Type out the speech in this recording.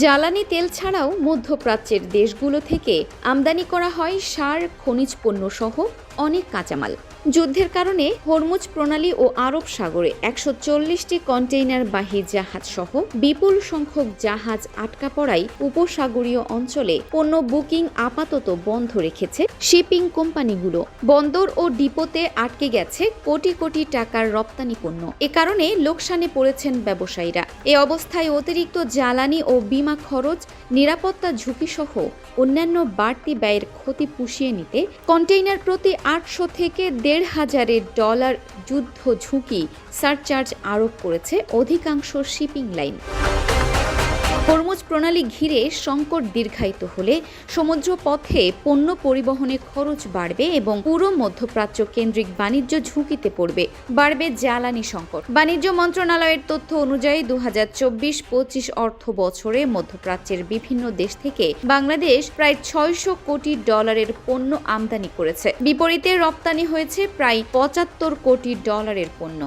জ্বালানি তেল ছাড়াও মধ্যপ্রাচ্যের দেশগুলো থেকে আমদানি করা হয় সার, খনিজ পণ্য সহ অনেক কাঁচামাল। যুদ্ধের কারণে হরমুজ প্রণালী ও আরব সাগরে ১৪০টি কন্টেইনারবাহী জাহাজ সহ বিপুল সংখ্যক জাহাজ আটকা পড়ায় উপসাগরীয় অঞ্চলে পণ্য বুকিং আপাতত বন্ধ রেখেছে শিপিং কোম্পানিগুলো। বন্দর ও ডিপোতে আটকে গেছে কোটি কোটি টাকার রপ্তানি পণ্য। এ কারণে লোকসানে পড়েছেন ব্যবসায়ীরা। এ অবস্থায় অতিরিক্ত জ্বালানি ও বীমা খরচ, নিরাপত্তা ঝুঁকি সহ অন্যান্য বাড়তি ব্যয়ের ক্ষতি পুষিয়ে নিতে কন্টেইনার প্রতি ৮০০ থেকে $১,৫০০ যুদ্ধ ঝুঁকি সারচার্জ আরোপ করেছে অধিকাংশ শিপিং লাইন। হরমুজ প্রণালী ঘিরে সংকট দীর্ঘায়িত হলে সমুদ্র পথে পণ্য পরিবহনে খরচ বাড়বে এবং পুরো মধ্যপ্রাচ্য কেন্দ্রিক বাণিজ্য ঝুঁকিতে পড়বে। বাড়বে জ্বালানি সংকট। বাণিজ্য মন্ত্রণালয়ের তথ্য অনুযায়ী ২০২৪-২৫ অর্থ বছরে মধ্যপ্রাচ্যের বিভিন্ন দেশ থেকে বাংলাদেশ প্রায় $৬০০ কোটি পণ্য আমদানি করেছে। বিপরীতে রপ্তানি হয়েছে প্রায় $৭৫ কোটি পণ্য।